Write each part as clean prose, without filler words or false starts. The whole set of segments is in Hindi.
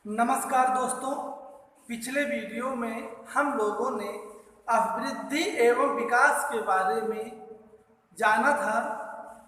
नमस्कार दोस्तों, पिछले वीडियो में हम लोगों ने अभिवृद्धि एवं विकास के बारे में जाना था।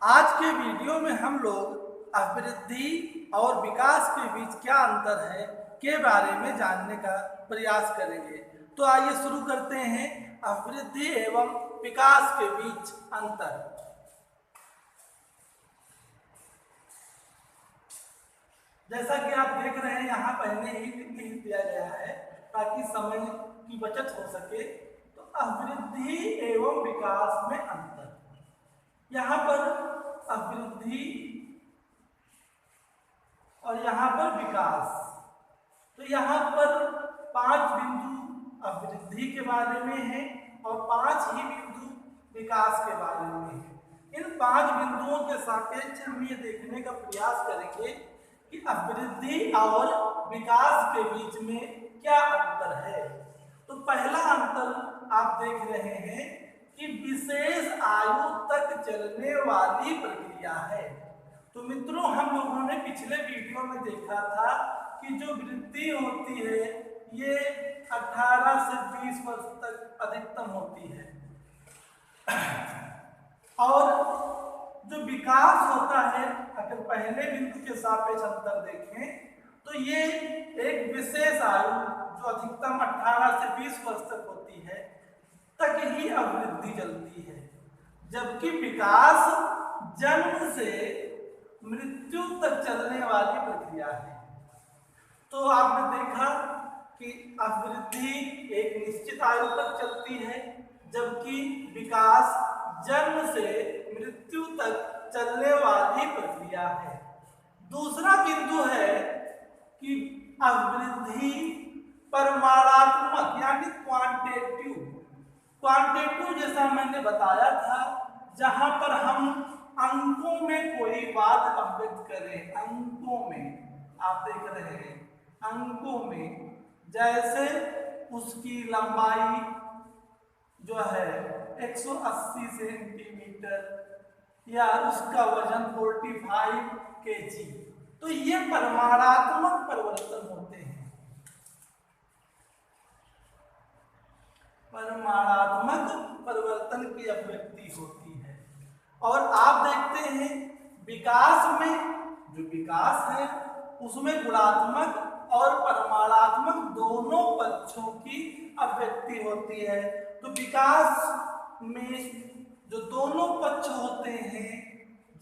आज के वीडियो में हम लोग अभिवृद्धि और विकास के बीच क्या अंतर है के बारे में जानने का प्रयास करेंगे। तो आइए शुरू करते हैं अभिवृद्धि एवं विकास के बीच अंतर। जैसा कि आप देख रहे हैं, यहाँ पहले ही लिख दिया गया है ताकि समय की बचत हो सके। तो अभिवृद्धि एवं विकास में अंतर, यहाँ पर अभिवृद्धि और यहाँ पर विकास। तो यहाँ पर 5 बिंदु अभिवृद्धि के बारे में है और 5 ही बिंदु विकास के बारे में है। इन 5 बिंदुओं के सापेक्ष हम ये देखने का प्रयास करेंगे कि अभिवृद्धि और विकास के बीच में क्या अंतर है। तो पहला अंतर आप देख रहे हैं कि विशेष आयु तक चलने वाली प्रक्रिया है। तो मित्रों, हम लोगों ने पिछले वीडियो में देखा था कि जो वृद्धि होती है ये 18 से 20 वर्ष तक अधिकतम होती है, और जो विकास होता है, अगर पहले बिंदु के सापेक्ष अंतर देखें तो ये एक विशेष आयु जो अधिकतम 18 से 20 वर्ष तक होती है तक ही अभिवृद्धि चलती है, जबकि विकास जन्म से मृत्यु तक चलने वाली प्रक्रिया है। तो आपने देखा कि अभिवृद्धि एक निश्चित आयु तक चलती है, जबकि विकास जन्म से मृत्यु तक चलने वाली प्रक्रिया है। दूसरा बिंदु है कि अभिवृद्धि परिमाणात्मक यानी क्वांटिटेटिव जैसा मैंने बताया था, जहां पर हम अंकों में कोई बात अभिव्यक्त करें। अंकों में आप देख रहे हैं, अंकों में जैसे उसकी लंबाई जो है 180 सेंटीमीटर या उसका वजन 45 kg, तो ये परिमाणात्मक परिवर्तन होते हैं। परिमाणात्मक परिवर्तन की अभिव्यक्ति होती है। और आप देखते हैं विकास में, जो विकास है उसमें गुणात्मक और परिमाणात्मक दोनों पक्षों की अभिव्यक्ति होती है। तो विकास में जो दोनों पक्ष होते हैं,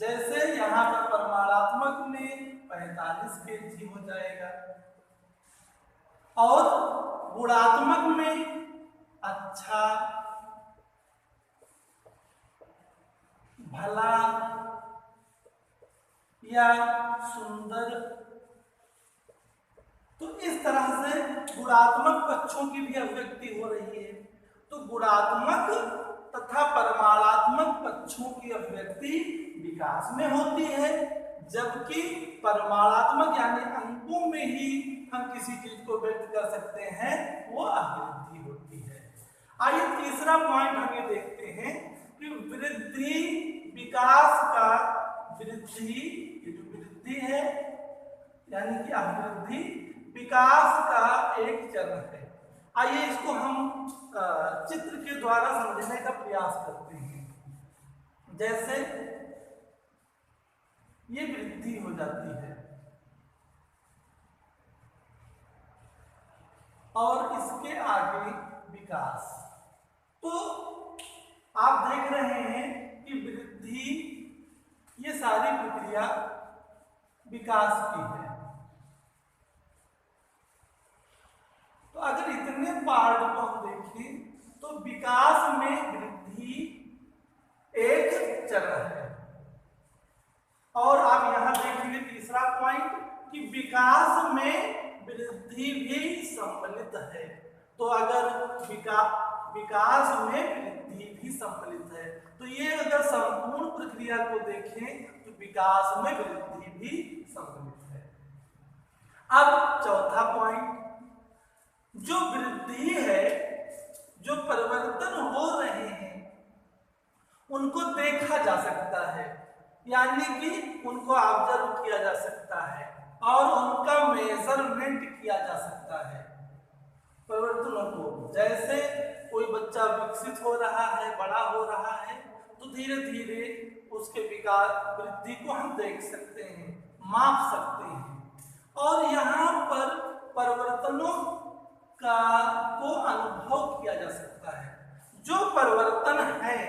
जैसे यहाँ पर परिमाणात्मक में 45 kg हो जाएगा और गुणात्मक में अच्छा, भला या सुंदर। तो इस तरह से गुणात्मक पक्षों की भी अभिव्यक्ति हो रही है। तो गुणात्मक तथा परिमाणात्मक पक्षों की अभिव्यक्ति विकास में होती है, जबकि परिमाणात्मक यानी अंकों में ही हम किसी चीज को व्यक्त कर सकते हैं, वो अभिवृद्धि होती है। आइए तीसरा पॉइंट हम ये देखते हैं कि वृद्धि विकास का, वृद्धि ये जो वृद्धि है यानी कि अभिवृद्धि विकास का एक चरण है। आइए इसको हम चित्र के द्वारा समझने का प्रयास करते हैं। जैसे ये वृद्धि हो जाती है और इसके आगे विकास। तो आप देख रहे हैं कि वृद्धि, ये सारी प्रक्रिया विकास की है। तो अगर इतने पार्ट को हम देखें तो विकास में वृद्धि एक चरण है। और आप यहां देखेंगे तीसरा पॉइंट कि विकास में वृद्धि भी सम्मिलित है। तो अगर विकास में वृद्धि भी सम्मिलित है, तो ये अगर संपूर्ण प्रक्रिया को देखें तो विकास में वृद्धि भी सम्मिलित है। अब चौथा पॉइंट, जो वृद्धि है, जो परिवर्तन हो रहे हैं उनको देखा जा सकता है, यानी कि उनको ऑब्जर्व किया जा सकता है। और उनका मेजरमेंट किया जा सकता है। परिवर्तनों को, जैसे कोई बच्चा विकसित हो रहा है, बड़ा हो रहा है, तो धीरे धीरे उसके विकास वृद्धि को हम देख सकते हैं, माप सकते हैं। और यहाँ पर परिवर्तनों का को अनुभव किया जा सकता है। जो परिवर्तन है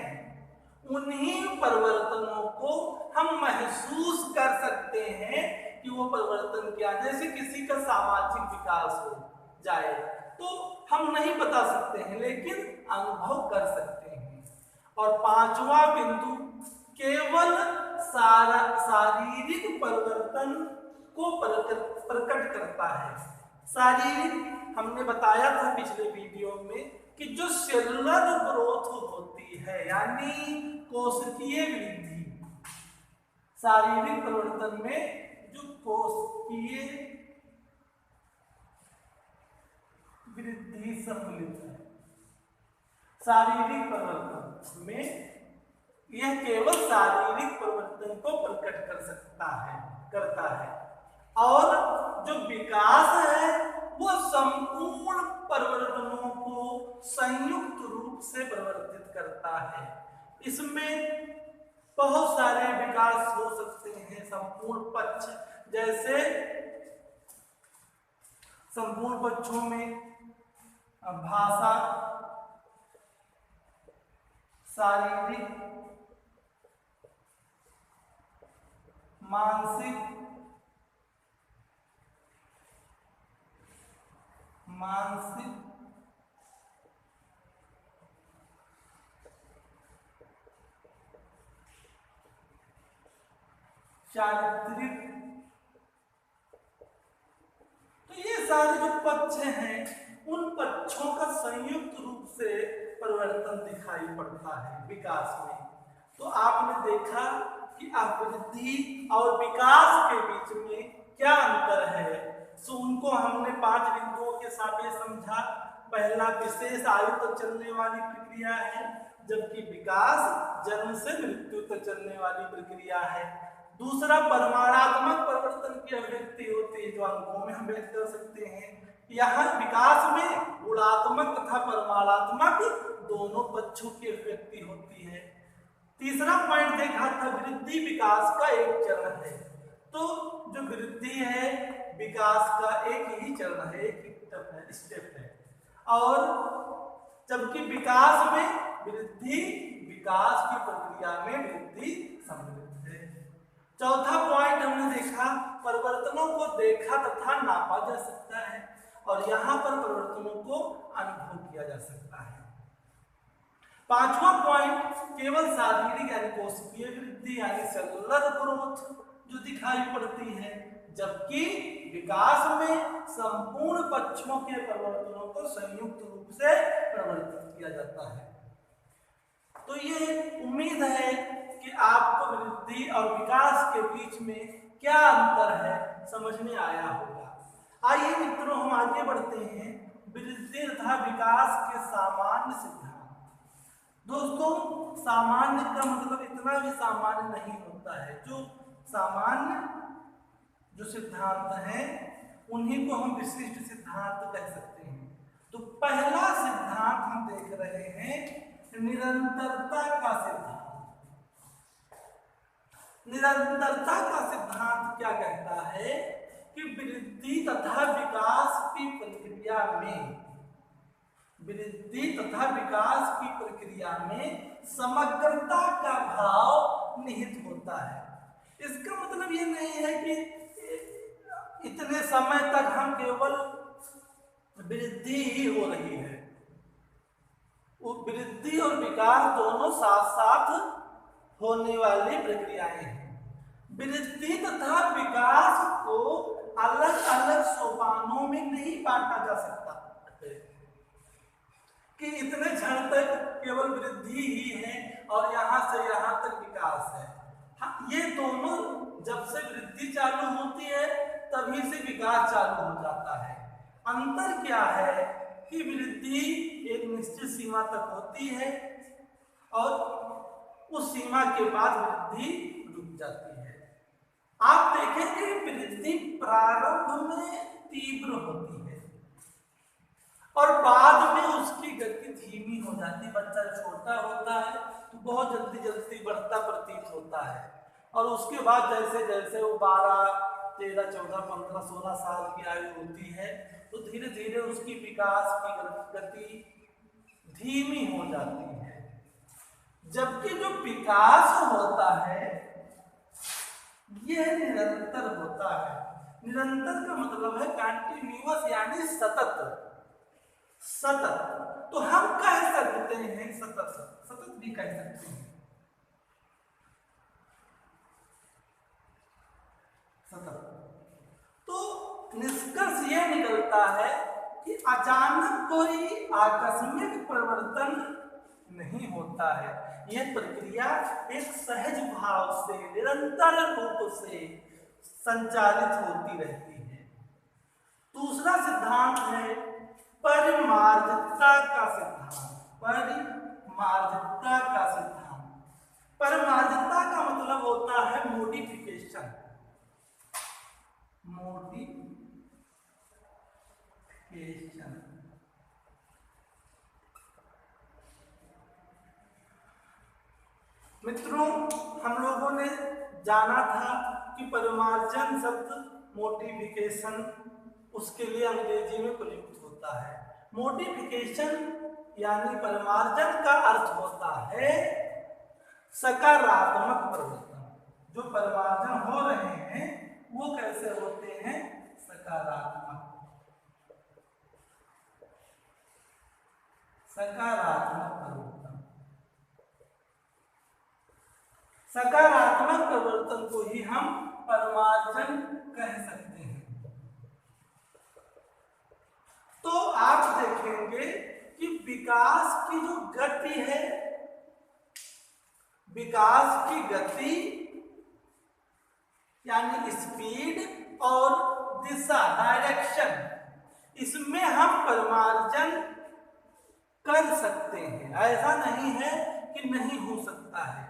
उन्हीं परिवर्तनों को हम महसूस कर सकते हैं कि वो परिवर्तन क्या। जैसे किसी का सामाजिक विकास हो जाए तो हम नहीं बता सकते हैं, लेकिन अनुभव कर सकते हैं। और पांचवा बिंदु केवल शारीरिक परिवर्तन को प्रकट करता है। शारीरिक हमने बताया था पिछले वीडियो में कि जो सेलुलर ग्रोथ होती है, यानी कोशिकीय वृद्धि, शारीरिक परिवर्तन में जो कोशिकीय वृद्धि सम्मिलित है। शारीरिक परिवर्तन में यह केवल शारीरिक परिवर्तन को प्रकट करता है। और जो विकास है वो संपूर्ण परिवर्तनों को संयुक्त रूप से परिवर्तित करता है। इसमें बहुत सारे विकास हो सकते हैं। संपूर्ण पक्ष, जैसे संपूर्ण पक्षों में भाषा, शारीरिक, मानसिक, चारित्रिक, तो ये सारे जो पक्ष हैं उन पक्षों का संयुक्त रूप से परिवर्तन दिखाई पड़ता है विकास में। तो आपने देखा कि वृद्धि और विकास के बीच में क्या अंतर है। तो उनको हमने 5 बिंदुओं के सापेक्ष समझा। पहला विशेष आयु तक चलने वाली प्रक्रिया है, जबकि विकास जन्म से मृत्यु तक चलने वाली प्रक्रिया है। दूसरा परमाणात्मक परिवर्तन की अभिव्यक्ति होती है, जो अंकों में हम व्यक्त कर सकते हैं। यहाँ विकास में गुणात्मक तथा परमाणात्मक दोनों पक्षों की अभिव्यक्ति होती है। तीसरा पॉइंट देखा था, वृद्धि विकास का एक चरण है। तो जो वृद्धि है विकास का एक ही चरण है, एक ही स्टेप है। और जबकि विकास में वृद्धि विकास की प्रक्रिया में वृद्धि सम्मिलित है। चौथा पॉइंट हमने देखा, परिवर्तनों को देखा तथा नापा जा सकता है, और यहाँ पर परिवर्तनों को अनुभव किया जा सकता है। पांचवा पॉइंट, केवल शारीरिक यानी कोशिकीय वृद्धि यानी सेलुलर ग्रोथ जो दिखाई पड़ती है, जबकि विकास में संपूर्ण पक्षों के परिवर्तनों को संयुक्त रूप से परिवर्तित किया जाता है। तो ये उम्मीद है कि आपको वृद्धि और विकास के बीच में क्या अंतर है समझ में आया होगा। आइए मित्रों, हम आगे बढ़ते हैं। वृद्धि तथा विकास के सामान्य सिद्धांत। दोस्तों, सामान्य का मतलब इतना भी सामान्य नहीं होता है। जो सामान्य जो सिद्धांत हैं उन्हीं को हम विशिष्ट सिद्धांत कह सकते हैं। तो पहला सिद्धांत हम देख रहे हैं, निरंतरता का सिद्धांत। निरंतरता का सिद्धांत क्या कहता है कि वृद्धि तथा विकास की प्रक्रिया में, वृद्धि तथा विकास की प्रक्रिया में समग्रता का भाव निहित होता है। इसका मतलब ये नहीं है कि इतने समय तक हम केवल वृद्धि ही हो रही है। वो वृद्धि और विकास दोनों साथ साथ होने वाली प्रक्रियाएं हैं। वृद्धि तथा विकास को अलग अलग सोपानों में नहीं बांटा जा सकता कि इतने क्षण तक केवल वृद्धि ही है और यहाँ से यहाँ तक विकास है। हाँ, ये दोनों जब से वृद्धि चालू होती है तभी से विकास चालू हो जाता है। अंतर क्या है कि वृद्धि एक निश्चित सीमा तक होती है और उस सीमा के बाद वृद्धि रुक जाती है। आप देखेंगे वृद्धि प्रारंभ में तीव्र होती है और बाद में उसकी गति धीमी हो जाती है। बच्चा छोटा होता है तो बहुत जल्दी जल्दी बढ़ता प्रतीत होता है और उसके बाद जैसे जैसे वो 12, 13, 14, 15, 16 साल की आयु होती है तो धीरे धीरे उसकी विकास की गति धीमी हो जाती है। जबकि जो विकास होता है यह निरंतर होता है। निरंतर का मतलब है कंटिन्यूअस, यानी सतत। सतत तो हम कह सकते हैं सतत, सतत भी कह सकते हैं सतत। तो निष्कर्ष यह निकलता है कि अचानक कोई आकस्मिक परिवर्तन नहीं होता है। यह प्रक्रिया एक सहज भाव से निरंतर रूप से संचालित होती रहती है। दूसरा सिद्धांत है परिमार्जितता का सिद्धांत। परिमार्जितता का सिद्धांत, परिमार्जितता का मतलब होता है मोडिफिकेशन। मित्रों, हम लोगों ने जाना था कि परिमार्जन शब्द मोडिफिकेशन, उसके लिए अंग्रेजी में प्रयुक्त होता है। मोडिफिकेशन यानी परिमार्जन का अर्थ होता है सकारात्मक परिवर्तन। जो परिमार्जन हो रहे हैं वो कैसे होते हैं? सकारात्मक। सकारात्मक परिवर्तन, सकारात्मक परिवर्तन को ही हम परिमार्जन कह सकते हैं। तो आप देखेंगे कि विकास की जो गति है, विकास की गति यानी स्पीड और दिशा, डायरेक्शन, इसमें हम परिमार्जन कर सकते हैं। ऐसा नहीं है कि नहीं हो सकता है।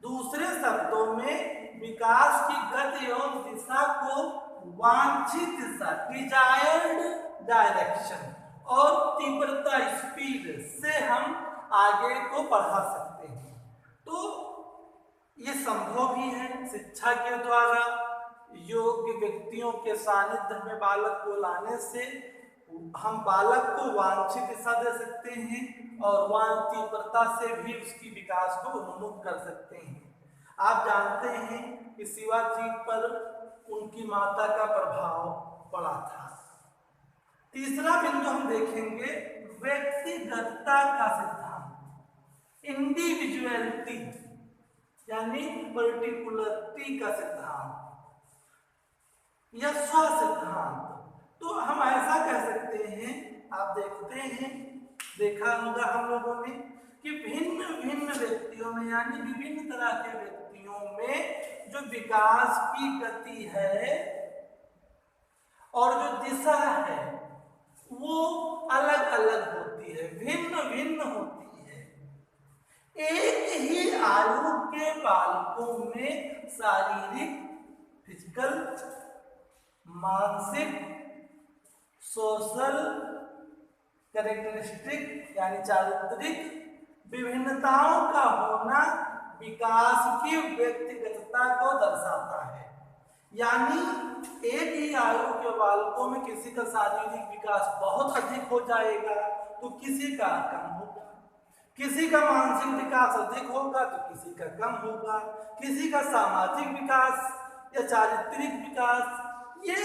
दूसरे शब्दों में विकास की गति और दिशा को वांछित दिशा, डिजायर्ड डायरेक्शन और तीव्रता, स्पीड से हम आगे को बढ़ा सकते हैं। तो ये संभव भी है। शिक्षा के द्वारा योग्य व्यक्तियों के सानिध्य में बालक को लाने से हम बालक को वांछित दिशा दे सकते हैं और वहाँ तीव्रता से भी उसकी विकास को उन्मुख कर सकते हैं। आप जानते हैं कि शिवाजी पर उनकी माता का प्रभाव पड़ा था। तीसरा बिंदु हम देखेंगे व्यक्तिगतता का सिद्धांत, इंडिविजुअलिटी यानी पर्टिकुलरिटी का सिद्धांत या स्व सिद्धांत। तो हम ऐसा कह सकते हैं, आप देखते हैं, देखा होगा हम लोगों ने कि भिन्न भिन्न व्यक्तियों में यानी विभिन्न तरह के व्यक्तियों में जो विकास की गति है और जो दिशा है वो अलग अलग होती है, भिन्न भिन्न होती है। एक ही आयु के बालकों में शारीरिक, फिजिकल, मानसिक, सोशल कैरेक्टरिस्टिक यानी चारित्रिक विभिन्नताओं का होना विकास की व्यक्तिगतता को दर्शाता है। यानी एक ही आयु के बालकों में किसी का शारीरिक विकास बहुत अधिक हो जाएगा तो किसी का कम होगा, किसी का मानसिक विकास अधिक होगा तो किसी का कम होगा, किसी का सामाजिक विकास या चारित्रिक विकास, ये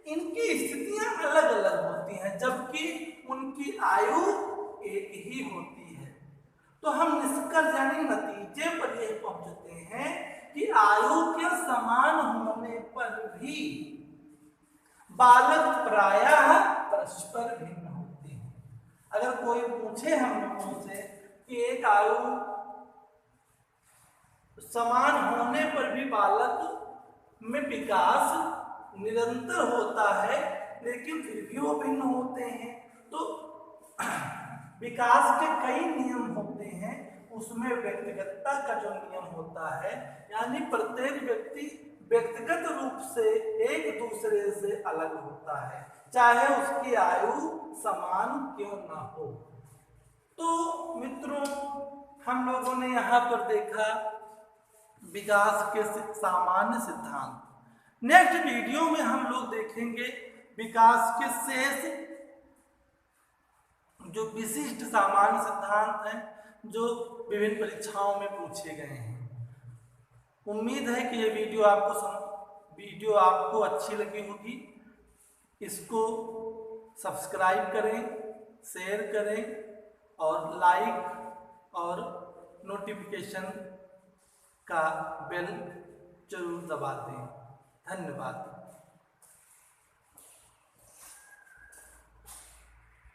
इनकी स्थितियां अलग अलग होती हैं जबकि उनकी आयु एक ही होती है। तो हम निष्कर्ष यानी नतीजे पर यह पहुंचते हैं कि आयु के समान होने पर भी बालक प्रायः परस्पर भिन्न होते हैं। अगर कोई पूछे हम लोगों से कि एक आयु समान होने पर भी बालक में विकास निरंतर होता है लेकिन फिर भी वो भिन्न होते हैं, तो विकास के कई नियम होते हैं, उसमें व्यक्तिगतता का जो नियम होता है यानी प्रत्येक व्यक्ति व्यक्तिगत रूप से एक दूसरे से अलग होता है, चाहे उसकी आयु समान क्यों ना हो। तो मित्रों, हम लोगों ने यहाँ पर देखा विकास के सामान्य सिद्धांत। नेक्स्ट वीडियो में हम लोग देखेंगे विकास के शेष जो विशिष्ट सामान्य सिद्धांत हैं जो विभिन्न परीक्षाओं में पूछे गए हैं। उम्मीद है कि ये वीडियो आपको अच्छी लगी होगी। इसको सब्सक्राइब करें, शेयर करें और लाइक और नोटिफिकेशन का बेल जरूर दबा दें। धन्यवाद।